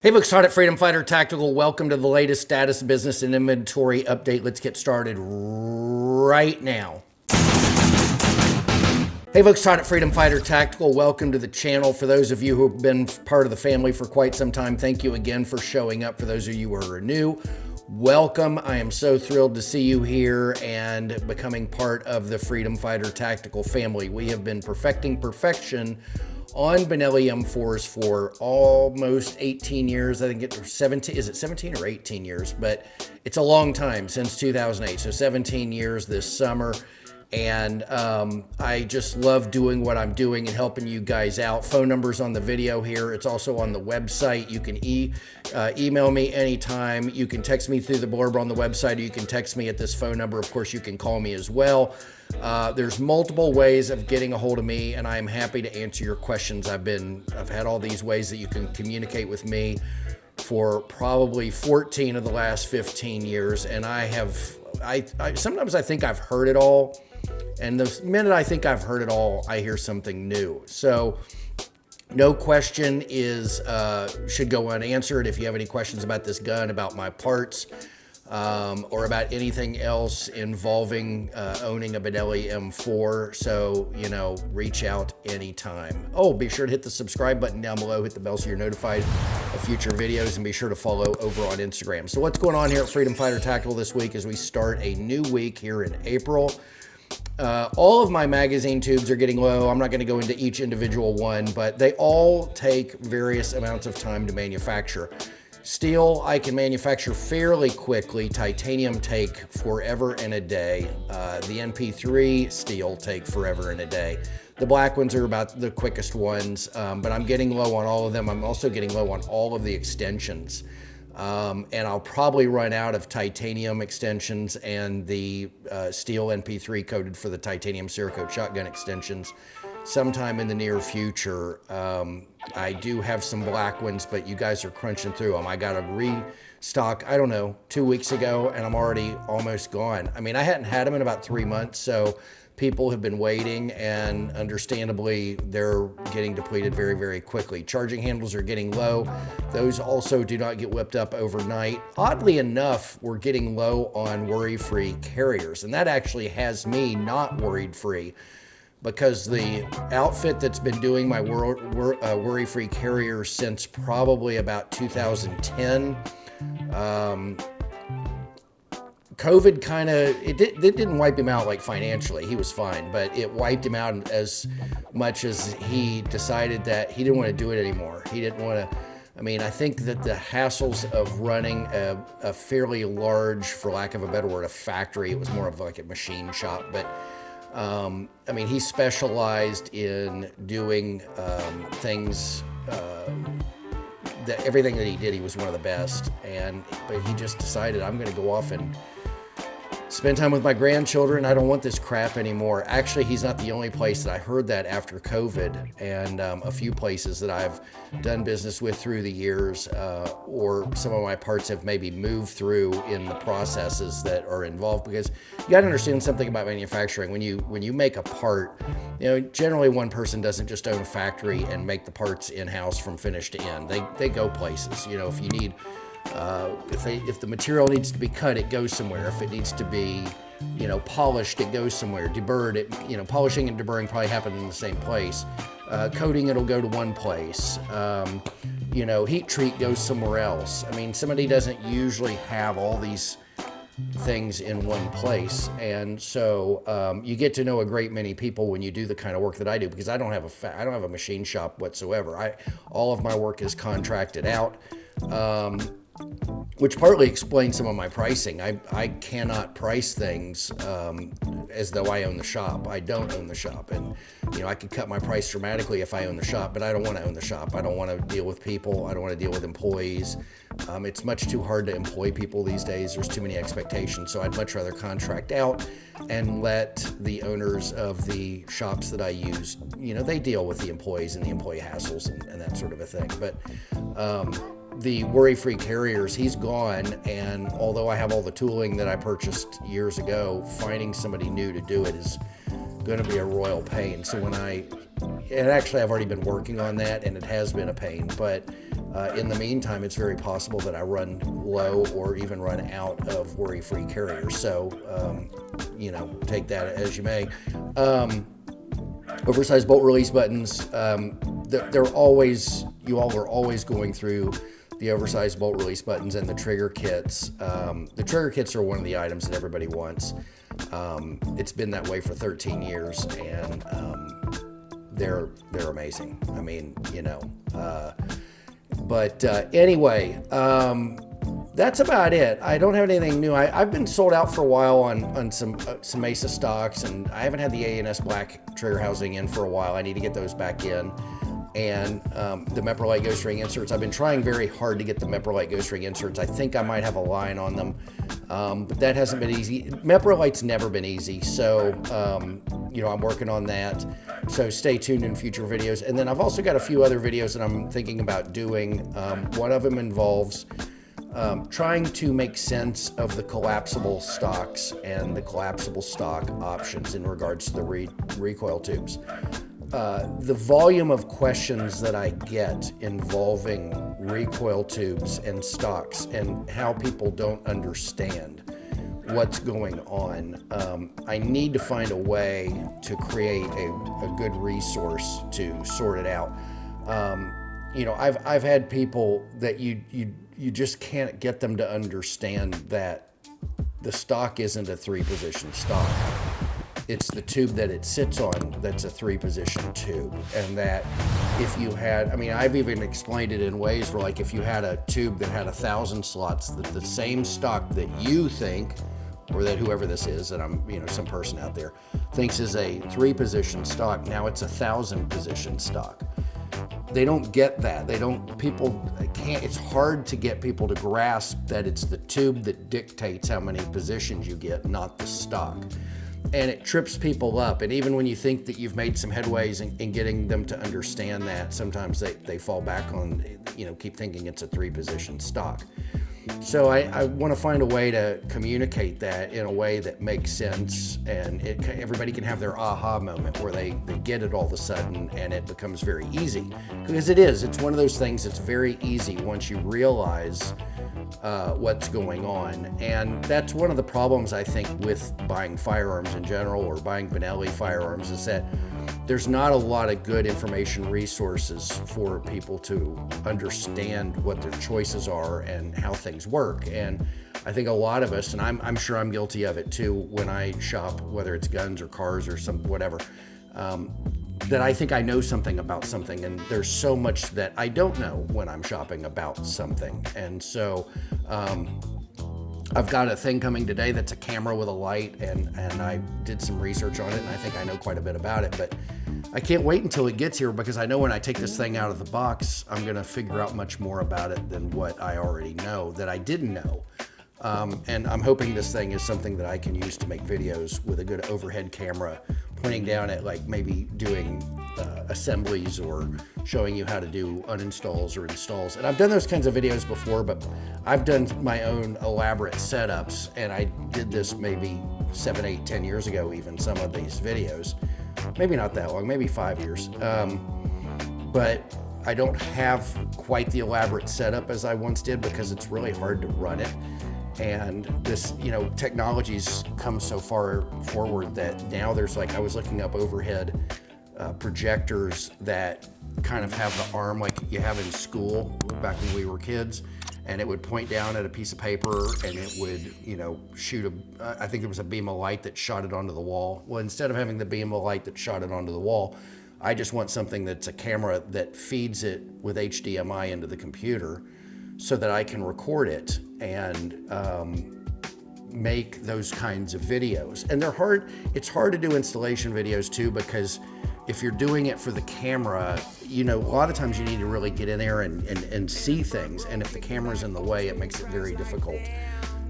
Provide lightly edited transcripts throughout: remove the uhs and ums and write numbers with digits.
Hey folks, Todd at Freedom Fighter Tactical. Welcome to the latest status business and inventory update. Let's get started right now. Hey folks, Todd at Freedom Fighter Tactical. Welcome to the channel. For those of you who have been part of the family for quite some time, thank you again for showing up. For those of you who are new, welcome. I am so thrilled to see you here and becoming part of the Freedom Fighter Tactical family. We have been perfecting perfection on Benelli M4s for almost 18 years. I think it's 17, is it 17 or 18 years? But it's a long time, since 2008. So 17 years this summer. And I just love doing what I'm doing and helping you guys out. Phone number's on the video here. It's also on the website. You can email me anytime. You can text me through the blurb on the website, or you can text me at this phone number. Of course, you can call me as well. There's multiple ways of getting a hold of me, and I am happy to answer your questions. I've had all these ways that you can communicate with me for probably 14 of the last 15 years, and sometimes I think I've heard it all. And the minute I think I've heard it all, I hear something new. So no question should go unanswered. If you have any questions about this gun, about my parts, or about anything else involving owning a Benelli M4, so, reach out anytime. Oh, be sure to hit the subscribe button down below, hit the bell so you're notified of future videos, and be sure to follow over on Instagram. So what's going on here at Freedom Fighter Tactical this week is we start a new week here in April. All of my magazine tubes are getting low. I'm not going to go into each individual one, but they all take various amounts of time to manufacture. Steel, I can manufacture fairly quickly. Titanium take forever and a day. The NP3 steel take forever and a day. The black ones are about the quickest ones, but I'm getting low on all of them. I'm also getting low on all of the extensions. And I'll probably run out of titanium extensions and the steel NP3 coated for the titanium Cerakote shotgun extensions sometime in the near future. I do have some black ones, but you guys are crunching through them. I got a restock, 2 weeks ago, and I'm already almost gone. I mean, I hadn't had them in about 3 months, so people have been waiting, and understandably, they're getting depleted very, very quickly. Charging handles are getting low. Those also do not get whipped up overnight. Oddly enough, we're getting low on worry-free carriers, and that actually has me not worried-free, because the outfit that's been doing my worry-free carrier since probably about 2010, COVID it didn't wipe him out like financially. He was fine, but it wiped him out as much as he decided that he didn't want to do it anymore. He didn't want to. I think that the hassles of running a fairly large, for lack of a better word, a factory, it was more of like a machine shop, but he specialized in doing things, everything that he did, he was one of the best. But he just decided, I'm going to go off and spend time with my grandchildren. I don't want this crap anymore. Actually, he's not the only place that I heard that after COVID, and a few places that I've done business with through the years, or some of my parts have maybe moved through in the processes that are involved. Because you got to understand something about manufacturing. When you make a part, generally one person doesn't just own a factory and make the parts in-house from finish to end. They go places. If you need if the material needs to be cut, it goes somewhere. If it needs to be, polished, it goes somewhere. Deburred, polishing and deburring probably happen in the same place. Coating, it'll go to one place. Heat treat goes somewhere else. Somebody doesn't usually have all these things in one place, and so you get to know a great many people when you do the kind of work that I do, because I don't have a machine shop whatsoever. All of my work is contracted out. Which partly explains some of my pricing. I cannot price things as though I own the shop. I don't own the shop, and I could cut my price dramatically if I own the shop, but I don't want to own the shop. I don't want to deal with people. I don't want to deal with employees. It's much too hard to employ people these days. There's too many expectations, so I'd much rather contract out and let the owners of the shops that I use, they deal with the employees and the employee hassles and that sort of a thing. But the worry-free carriers, he's gone, and although I have all the tooling that I purchased years ago, finding somebody new to do it is going to be a royal pain. So and actually I've already been working on that, and it has been a pain, but In the meantime, it's very possible that I run low or even run out of worry-free carriers. So, you know, take that as you may. Oversized bolt release buttons, they're always, you all are always going through the oversized bolt release buttons and the trigger kits. The trigger kits are one of the items that everybody wants. It's been that way for 13 years, and they're amazing. I mean, you know, anyway, that's about it. I don't have anything new. I've been sold out for a while on some Mesa stocks, and I haven't had the A&S black trigger housing in for a while. I need to get those back in. And the Meprolite ghost ring inserts, I've been trying very hard to get the Meprolite ghost ring inserts. I think I might have a line on them, but that hasn't been easy. Meprolite's never been easy, so you know, I'm working on that. So stay tuned in future videos. And then I've also got a few other videos that I'm thinking about doing. One of them involves trying to make sense of the collapsible stocks and the collapsible stock options in regards to the recoil tubes. The volume of questions that I get involving recoil tubes and stocks and how people don't understand what's going on. I need to find a way to create a good resource to sort it out. You know, I've had people that you just can't get them to understand that the stock isn't a 3-position stock. It's the tube that it sits on that's a 3-position tube. And that if you had, I mean, I've even explained it in ways where, like, if you had a tube that had 1,000 slots, that the same stock that you think, or that whoever this is, that I'm, you know, some person out there thinks is a 3-position stock, now it's a 1,000-position stock. They don't get that. People can't, it's hard to get people to grasp that it's the tube that dictates how many positions you get, not the stock. And it trips people up. And even when you think that you've made some headways in getting them to understand that, sometimes they fall back on, you know, keep thinking it's a 3-position stock. So I want to find a way to communicate that in a way that makes sense, and everybody can have their aha moment where they get it all of a sudden, and it becomes very easy. Because it's one of those things that's very easy once you realize what's going on. And that's one of the problems, I think, with buying firearms in general, or buying Benelli firearms, is that there's not a lot of good information resources for people to understand what their choices are and how things work. And I think a lot of us, and I'm sure I'm guilty of it too, when I shop, whether it's guns or cars or some whatever, that I think I know something about something, and there's so much that I don't know when I'm shopping about something. And so I've got a thing coming today that's a camera with a light, and I did some research on it, and I think I know quite a bit about it, but I can't wait until it gets here, because I know when I take this thing out of the box, I'm gonna figure out much more about it than what I already know that I didn't know. And I'm hoping this thing is something that I can use to make videos with a good overhead camera, pointing down at, like, maybe doing assemblies or showing you how to do uninstalls or installs. And I've done those kinds of videos before, but I've done my own elaborate setups, and I did this maybe 7, 8, 10 years ago, even some of these videos. Maybe not that long, maybe 5 years. But I don't have quite the elaborate setup as I once did, because it's really hard to run it. And this, you know, technology's come so far forward that now there's, like, I was looking up overhead projectors that kind of have the arm like you have in school back when we were kids, and it would point down at a piece of paper, and it would, you know, shoot I think there was a beam of light that shot it onto the wall. Well, instead of having the beam of light that shot it onto the wall, I just want something that's a camera that feeds it with HDMI into the computer, so that I can record it and make those kinds of videos. And they're hard. It's hard to do installation videos too, because if you're doing it for the camera, you know, a lot of times you need to really get in there and see things. And if the camera's in the way, it makes it very difficult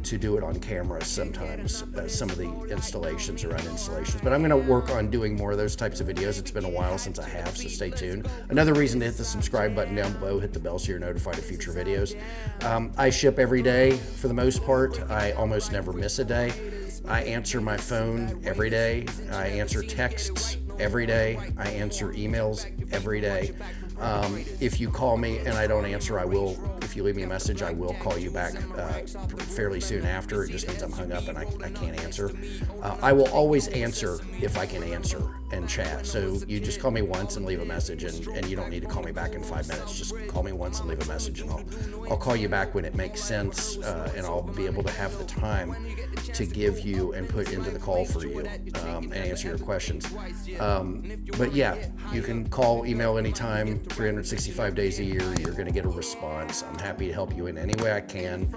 to do it on camera sometimes, some of the installations or uninstallations. But I'm going to work on doing more of those types of videos. It's been a while since I have, so stay tuned. Another reason to hit the subscribe button down below, hit the bell so you're notified of future videos. I ship every day for the most part. I almost never miss a day. I answer my phone every day. I answer texts every day. I answer emails every day. If you call me and I don't answer, I will, if you leave me a message, I will call you back fairly soon after. It just means I'm hung up and I can't answer. I will always answer if I can answer and chat. So you just call me once and leave a message, and you don't need to call me back in 5 minutes. Just call me once and leave a message, and I'll call you back when it makes sense, and I'll be able to have the time to give you and put into the call for you and answer your questions. But yeah, you can call, email anytime, 365 days a year. You're going to get a response. I'm happy to help you in any way I can.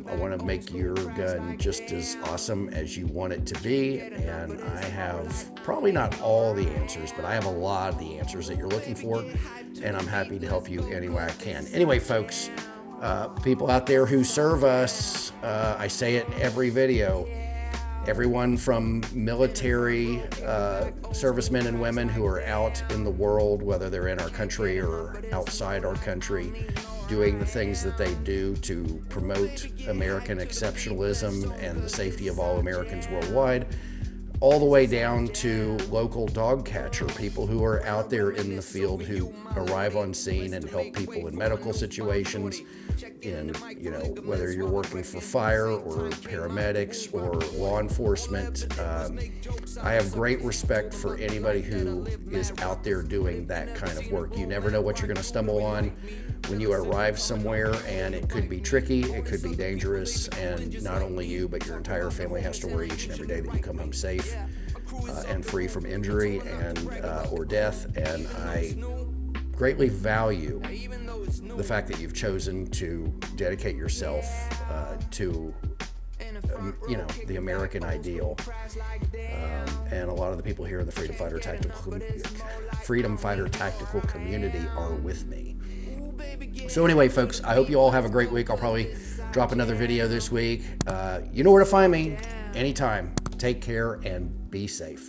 I want to make your gun just as awesome as you want it to be, and I have probably not all the answers, but I have a lot of the answers that you're looking for, and I'm happy to help you any way I can. Anyway, folks, people out there who serve us, I say it in every video, everyone from military servicemen and women who are out in the world, whether they're in our country or outside our country, doing the things that they do to promote American exceptionalism and the safety of all Americans worldwide, all the way down to local dog catcher people who are out there in the field, who arrive on scene and help people in medical situations, in, you know, whether you're working for fire or paramedics or law enforcement. I have great respect for anybody who is out there doing that kind of work. You never know what you're going to stumble on when you arrive somewhere, and it could be tricky, it could be dangerous, and not only you, but your entire family has to worry each and every day that you come home safe and free from injury and or death. And I greatly value the fact that you've chosen to dedicate yourself to the American ideal, and a lot of the people here in the Freedom Fighter Tactical community are with me. So anyway, folks, I hope you all have a great week. I'll probably drop another video this week. You know where to find me anytime. Take care and be safe.